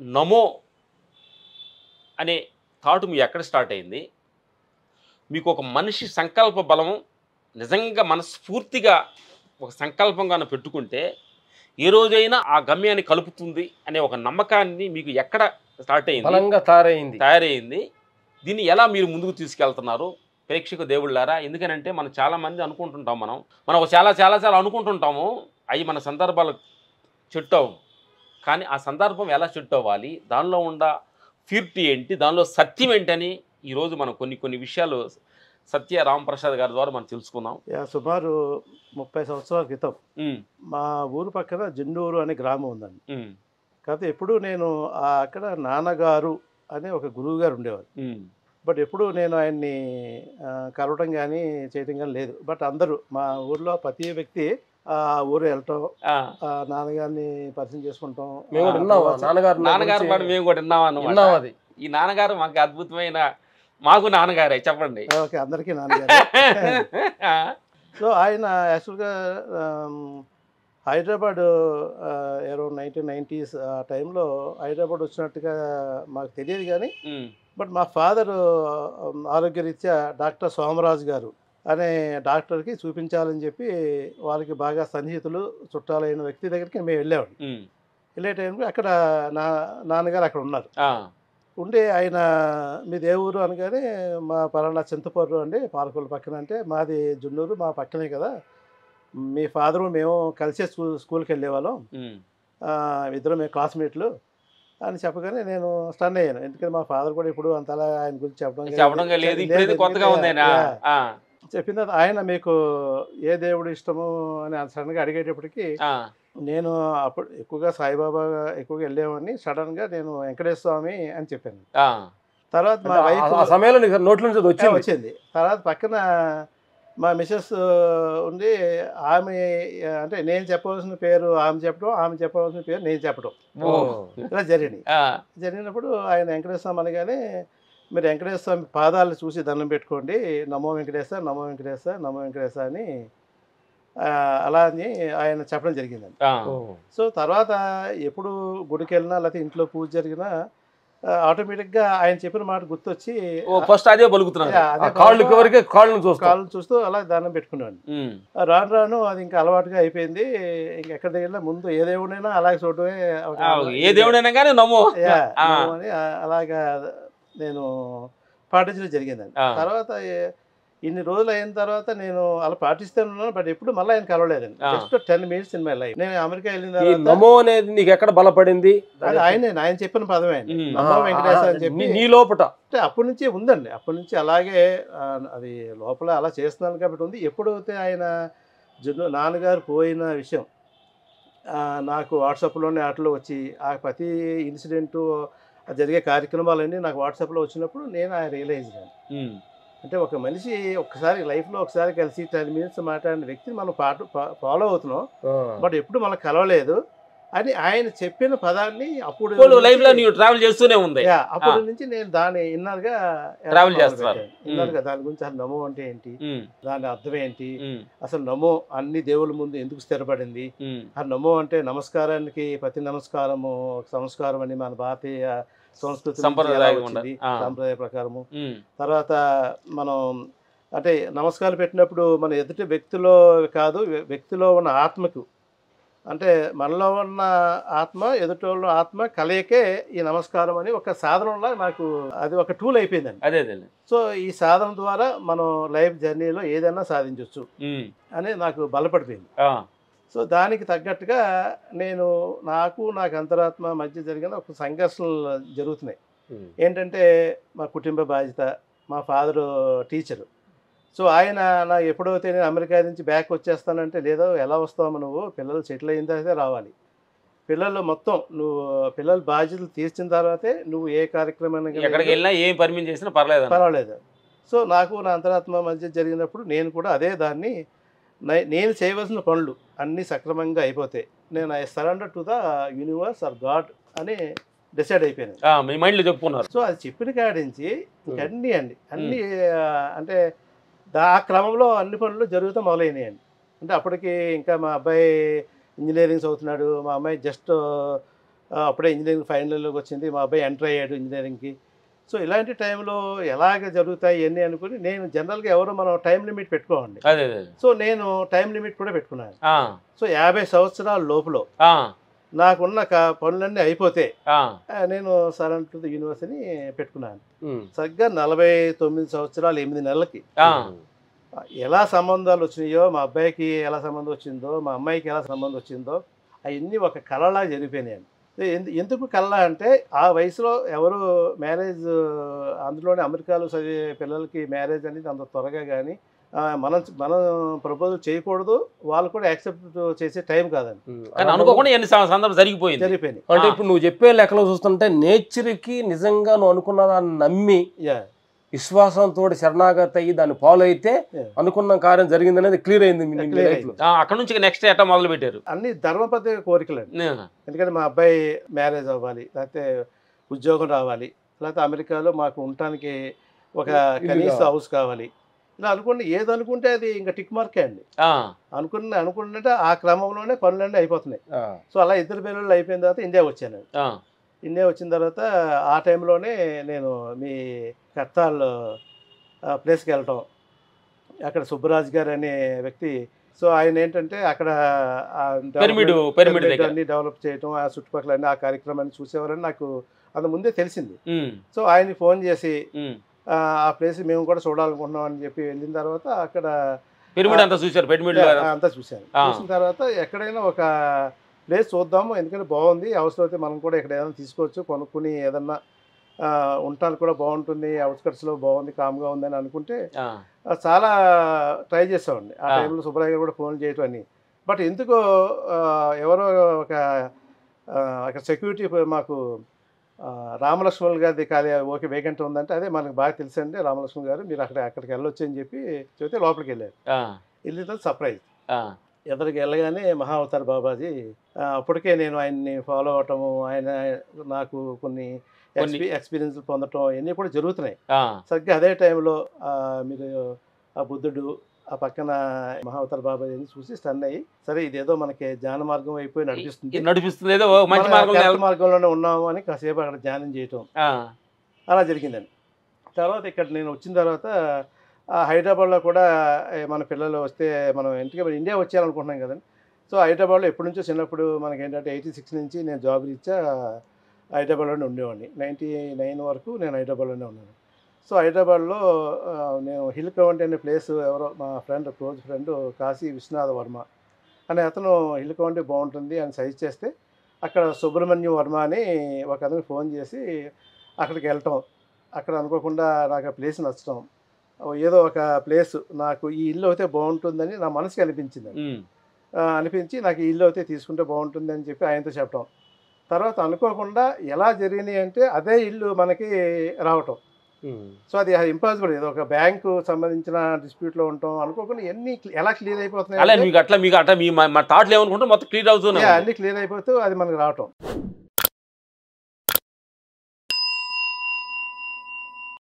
నమో అనే థాట్ మీ ఎక్కడ స్టార్ట్ అయింది? మీకు ఒక మనిషి సంకల్ప బలము నిజంగా మనస్ఫూర్తిగా ఒక సంకల్పంగాను పెట్టుకుంటే ఏ రోజైనా ఆ గమ్యాన్ని కలుపుతుంది అనే ఒక నమ్మకాన్ని మీకు ఎక్కడ స్టార్ట్ అయింది? బలంగా తయారైంది. దీన్ని ఎలా మీరు ముందుకు తీసుకెళ్తున్నారు ప్రేక్షక దేవుళ్ళారా? ఎందుకనంటే మనం చాలామంది అనుకుంటుంటాం, మనం చాలా చాలా చాలా అనుకుంటుంటాము, అవి మన సందర్భాలు చెట్టు అవ్వవు. కానీ ఆ సందర్భం ఎలా చెట్టు అవ్వాలి, దానిలో ఉన్న ప్యూరిటీ ఏంటి, దానిలో సత్యం ఏంటని ఈరోజు మనం కొన్ని విషయాలు సత్య రామప్రసాద్ గారి ద్వారా మనం తెలుసుకుందాం. సుమారు 30 సంవత్సరాల క్రితం మా ఊరు పక్కన జెండూరు అనే గ్రామం ఉందండి. కాకపోతే ఎప్పుడు నేను అక్కడ నాన్నగారు అనే ఒక గురువు గారు ఉండేవారు. బట్ ఎప్పుడు నేను ఆయన్ని కలవటం కానీ చేయటం కానీ లేదు. బట్ అందరూ మా ఊర్లో ప్రతి వ్యక్తి ఆ ఊరు వెళ్ళటం, నాన్నగారిని పరిచయం చేసుకుంటాం. మేము కూడా నాన్నగారు పాటు మేము కూడా విన్నాం. అది ఈ నాన్నగారు మాకు అద్భుతమైన, మాకు నాన్నగారే చెప్పండి. ఓకే, అందరికీ నాన్నగారు. సో ఆయన యాక్చువల్గా హైదరాబాద్ అరౌండ్ 1990s ఆ టైంలో హైదరాబాద్ వచ్చినట్టుగా మాకు తెలియదు. కానీ బట్ మా ఫాదర్ ఆరోగ్యరీత్యా డాక్టర్ సోమరాజు గారు అనే డాక్టర్కి చూపించాలని చెప్పి వాళ్ళకి బాగా సన్నిహితులు చుట్టాలైన వ్యక్తి దగ్గరికి మేము వెళ్ళామండి. వెళ్ళే టైంలో అక్కడ నాన్నగారు అక్కడ ఉన్నారు. ఉండి ఆయన మీది ఏ ఊరు అనగానే మా పలానా చింతపర్రు అండి, పాలకొల్లు పక్కన. అంటే మాది జున్నూరు, మా పక్కనే కదా, మీ ఫాదరు మేము కలిసే స్కూల్కి వెళ్ళేవాళ్ళం, ఇద్దరు మేము క్లాస్మేట్లు అని చెప్పగానే నేను స్టన్ అయ్యాను. ఎందుకంటే మా ఫాదర్ కూడా ఇప్పుడు అంతలా ఆయన గురించి చెప్పిన తర్వాత ఆయన మీకు ఏ దేవుడు ఇష్టము అని సడన్గా అడిగేటప్పటికి నేను అప్పుడు ఎక్కువగా సాయిబాబా ఎక్కువగా వెళ్ళేవాడిని, సడన్గా నేను వెంకటేశ్వర స్వామి అని చెప్పాను. తర్వాత మా వైఫ్ సమయంలో నోట్ల నుంచి వచ్చింది. తర్వాత పక్కన మా మిసెస్ ఉండి ఆమె అంటే నేను చెప్పవలసిన పేరు ఆమె చెప్పడం, ఆమె చెప్పవలసిన పేరు నేను చెప్పడం, ఇలా జరిగినప్పుడు ఆయన వెంకటేశ్వర స్వామి అనగానే మీరు వెంకటేశ్వర స్వామి పాదాలు చూసి దండం పెట్టుకోండి, నమో వెంకటేశ్వర నమో వెంకటేశ్వర నమో వెంకటేశ్వర అని అలా అని ఆయన చెప్పడం జరిగిందండి. సో తర్వాత ఎప్పుడు గుడికి వెళ్ళినా లేకపోతే ఇంట్లో పూజ జరిగినా ఆటోమేటిక్గా ఆయన చెప్పిన మాట గుర్తొచ్చి ఫస్ట్ అదే పలుకుతున్నాను, కాళ్ళు చూస్తూ అలా దండం పెట్టుకున్నాను. రాను రాను అది ఇంకా అలవాటుగా అయిపోయింది. ఇంకా ఎక్కడ దగ్గర ముందు ఏ దేవుడైనా అలాగే చూడటమే, ఏ దేవుడైనా కానీ నమో అని అలాగా నేను పాటించడం జరిగిందండి. తర్వాత ఇన్ని రోజులు అయిన తర్వాత నేను అలా పాటిస్తూనే ఉన్నాను. బట్ ఎప్పుడు మళ్ళీ ఆయన కలవలేదండి. Just 10 minutes in my life. నేను అమెరికా వెళ్ళిన తర్వాత నమో అనేది నీకు ఎక్కడ బలపడింది? ఆయన చెప్పిన పదమే అండి, నమో వెంకటేశ్వర అని చెప్పి. నీ లోపట అంటే అప్పటి నుంచి ఉందండి, అప్పటి నుంచి అలాగే అది లోపల అలా చేస్తున్నాను కాబట్టి ఉంది. ఎప్పుడైతే ఆయన నాన్నగారు పోయిన విషయం నాకు వాట్సాప్లోనే ఆటలో వచ్చి ఆ ప్రతి ఇన్సిడెంటు జరిగే కార్యక్రమాలన్నీ నాకు వాట్సాప్లో వచ్చినప్పుడు నేను ఆయన రియలైజ్ అయ్యాను. అంటే ఒక మనిషి ఒక్కసారి లైఫ్లో ఒకసారి కలిసి 10 minutes మాట్లాడిన వ్యక్తిని మనం ఫాలో అవుతున్నాం, బట్ ఎప్పుడు మనకు కలవలేదు అని ఆయన చెప్పిన పదాన్ని అప్పుడు లైఫ్లో నీవు ట్రావెల్ చేస్తూనే ఉంది. అప్పటి నుంచి నేను దాన్ని ఇన్నర్గా ట్రావెల్ చేస్తాను. ఇన్నర్గా దాని గురించి అసలు నమో అంటే ఏంటి, దాని అర్థం ఏంటి, అసలు నమో అన్ని దేవుళ్ళ ముందు ఎందుకు స్థిరపడింది, ఆ నమో అంటే నమస్కారానికి ప్రతి నమస్కారము సంస్కారం అని మన భారతీయ సంస్కృతి సాంప్రదాయ ప్రకారము. తర్వాత మనం అంటే నమస్కారం పెట్టినప్పుడు మన ఎదుటి వ్యక్తిలో కాదు, వ్యక్తిలో ఉన్న ఆత్మకు, అంటే మనలో ఉన్న ఆత్మ ఎదుటి ఉన్న ఆత్మ కలయికే ఈ నమస్కారం అని ఒక సాధనంలా నాకు అది ఒక టూల్ అయిపోయిందండి. అదే సో ఈ సాధన ద్వారా మనం లైఫ్ జర్నీలో ఏదైనా సాధించవచ్చు అని నాకు బలపడిపోయింది. సో దానికి తగ్గట్టుగా నాకు అంతరాత్మ మధ్య జరిగిన ఒక సంఘర్షణలు జరుగుతున్నాయి. ఏంటంటే మా కుటుంబ బాధ్యత, మా ఫాదరు టీచరు. సో ఆయన నాకు ఎప్పుడైతే నేను అమెరికా నుంచి బ్యాక్ వచ్చేస్తానంటే, లేదో ఎలా వస్తావు నువ్వు, పిల్లలు సెటిల్ అయిన తర్వాతే రావాలి, పిల్లలు మొత్తం నువ్వు పిల్లల బాధ్యతలు తీర్చిన తర్వాతే నువ్వు ఏ కార్యక్రమం ఎక్కడికి వెళ్ళినా ఏం పర్మిషన్ చేసినా పర్వాలేదు. సో నాకు నా అంతరాత్మ మధ్య జరిగినప్పుడు నేను కూడా అదే దాన్ని నేను చేయవలసిన పనులు అన్నీ సక్రమంగా అయిపోతే నేను I surrender to the universe or god అని డిసైడ్ అయిపోయాను. మీ మైండ్లో చెప్పుకున్నారు. సో అది చెప్పిన కాడించి అన్నీ అంటే ఆ క్రమంలో అన్ని పనులు జరుగుతూ మొదలైనాయండి. అంటే అప్పటికి ఇంకా మా అబ్బాయి ఇంజనీరింగ్ చదువుతున్నాడు, మా అమ్మాయి జస్ట్ అప్పుడే ఇంజనీరింగ్ ఫైనల్ ఇయర్లోకి వచ్చింది, మా అబ్బాయి ఎంటర్ అయ్యాడు ఇంజనీరింగ్కి. సో ఇలాంటి టైంలో ఎలాగ జరుగుతాయి ఇవన్నీ అనుకుని నేను జనరల్గా ఎవరో మనం టైం లిమిట్ పెట్టుకోండి. అదే అదే. సో నేను టైం లిమిట్ కూడా పెట్టుకున్నాను. ఆ, సో 50 సంవత్సరాల లోపల ఆ, నాకున్న పనులన్నీ అయిపోతే ఆ, నేను సరెండర్ టు ది యూనివర్స్ అని పెట్టుకున్నాను. సరిగ్గా 49 సంవత్సరాలు 8 నెలలకి ఆ, ఎలా సంబంధాలు వచ్చినాయో, మా అబ్బాయికి ఎలా సంబంధం వచ్చిందో, మా అమ్మాయికి ఎలా సంబంధం వచ్చిందో అవన్నీ ఒక కళలా జరిగిపోయినాయండి. ఎందుకు కళ అంటే ఆ వయసులో ఎవరు మ్యారేజ్, అందులోనే అమెరికాలో చదివే పిల్లలకి మ్యారేజ్ అనేది అంత త్వరగా కానీ మనం మనం ప్రపోజల్ చేయకూడదు, వాళ్ళు కూడా యాక్సెప్ట్ చేసే టైం కాదండి. కానీ అనుకోకుండా ఎన్ని సందర్భాలు జరిగిపోయింది. జరిగిపోయినాయి. అంటే ఇప్పుడు నువ్వు చెప్పే లెక్కలో చూస్తుంటే నేచర్కి నిజంగా నువ్వు అనుకున్న దాన్ని నమ్మి విశ్వాసంతో శరణాగతి అయ్యి దాన్ని ఫాలో అయితే అనుకున్న కార్యం జరిగింది అనేది క్లియర్ అయింది. అక్కడ నుంచి నెక్స్ట్ ఎట్లా మొదలు పెట్టారు? అన్ని ధర్మపద్ధతి కోరికలండి. ఎందుకంటే మా అబ్బాయి మ్యారేజ్ అవ్వాలి, లేకపోతే ఉద్యోగం రావాలి, లేకపోతే అమెరికాలో మాకు ఉండటానికి ఒక కనీస హౌస్ కావాలి, ఇలా అనుకుంటే ఏది అనుకుంటే అది ఇంకా టిక్ మార్కే అండి. అనుకుంటే ఆ క్రమంలోనే పనులన్నీ అయిపోతున్నాయి. సో అలా ఇద్దరు పిల్లలు అయిపోయిన తర్వాత ఇండియా వచ్చాను. ఇండియా వచ్చిన తర్వాత ఆ టైంలోనే నేను మీ కత్తాల్ ప్లేస్కి వెళ్ళటం, అక్కడ సుబ్బరాజు గారు అనే వ్యక్తి, సో ఆయన ఏంటంటే అక్కడ అన్ని డెవలప్ చేయటం, ఆ చుట్టుపక్కల అన్ని ఆ కార్యక్రమాన్ని చూసేవారని నాకు అంత ముందే తెలిసింది. సో ఆయన్ని ఫోన్ చేసి ఆ ప్లేస్ మేము కూడా చూడాలనుకుంటున్నాం అని చెప్పి వెళ్ళిన తర్వాత అక్కడ అంతా చూశాను. చూసిన తర్వాత ఎక్కడైనా ఒక ప్లేస్ చూద్దాము, ఎందుకంటే బాగుంది, అవసరమైతే మనం కూడా ఇక్కడ ఏదైనా తీసుకోవచ్చు, కొనుక్కుని ఏదన్నా ఉండటానికి కూడా బాగుంటుంది, అవుట్స్కట్స్లో బాగుంది, కామ్గా ఉందని అనుకుంటే చాలా ట్రై చేసామండి. ఆ టైంలో సుబ్బరాయ గారు కూడా ఫోన్ చేయటం అని. బట్ ఎందుకో ఎవరో ఒక అక్కడ సెక్యూరిటీ మాకు రామలక్ష్మణ్ గారిది ఖాళీ ఓకే వేకెంట్ ఉందంటే, అదే మనకు బాగా తెలుసండి రామలక్ష్మణ్ గారు, మీరు అక్కడికి వెళ్ళొచ్చు అని చెప్పి చెబితే లోపలికి వెళ్ళారు. వెళ్ళిన తర్వాత సర్ప్రైజ్ ఎదురుకి వెళ్ళగానే మహా అవతార్ బాబాజీ, అప్పటికే నేను ఆయన్ని ఫాలో అవటము, ఆయన నాకు కొన్ని ఎక్స్పీరియన్స్ పొందటం ఇవన్నీ కూడా జరుగుతున్నాయి. సరిగ్గా అదే టైంలో మీరు ఆ బుద్ధుడు ఆ పక్కన మహా అవతార్ బాబాజీని చూసి స్టన్ అయ్యి, సరే ఇదేదో మనకి ధ్యాన మార్గం అయిపోయి నడిపిస్తుంది, మార్గంలోనే ఉన్నాము అని కాసేపు అక్కడ ధ్యానం చేయటం అలా జరిగిందండి. తర్వాత ఇక్కడ నేను వచ్చిన తర్వాత హైదరాబాద్లో కూడా మన పిల్లలు వస్తే మనం ఇండియా వచ్చేయాలనుకుంటున్నాం కదండి. సో హైదరాబాద్లో ఎప్పటి నుంచో చిన్నప్పుడు మనకి ఏంటంటే 86 నుంచి నేను జాబ్ రీత్యా హైదరాబాద్లోనే ఉండేవాడిని. 99 వరకు నేను హైదరాబాద్లోనే ఉన్నాను. సో హైదరాబాద్లో నేను హిల్ కౌంటీ అనే ప్లేస్, ఎవరో మా friend, close friend Kashi Vishwanatha Varma అనే అతను హిల్ కౌంటీ బాగుంటుంది అని సజెస్ట్ చేస్తే, అక్కడ సుబ్రహ్మణ్యం వర్మ అని ఒక అతను ఫోన్ చేసి అక్కడికి వెళ్ళటం, అక్కడ అనుకోకుండా నాకు ఆ ప్లేస్ నచ్చటం, ఏదో ఒక ప్లేస్ నాకు ఈ ఇల్లు అయితే బాగుంటుందని నా మనసుకి అనిపించి నాకు ఈ ఇల్లు అయితే తీసుకుంటే బాగుంటుంది అని చెప్పి ఆయనతో చెప్పడం. తర్వాత అనుకోకుండా ఎలా జరిగినాయి అంటే అదే ఇల్లు మనకి రావటం. సో అది ఇంపాసిబుల్. ఏదో ఒక బ్యాంకు సంబంధించిన డిస్ప్యూట్లో ఉంటాం, అనుకోకుండా ఎన్ని ఎలా క్లియర్ అయిపోతున్నాయి, అట్లా మీ థాట్లు ఏమనుకుంటే మొత్తం క్లియర్ అవుతుంది, అన్ని క్లియర్ అయిపోతూ అది మనకి రావటం.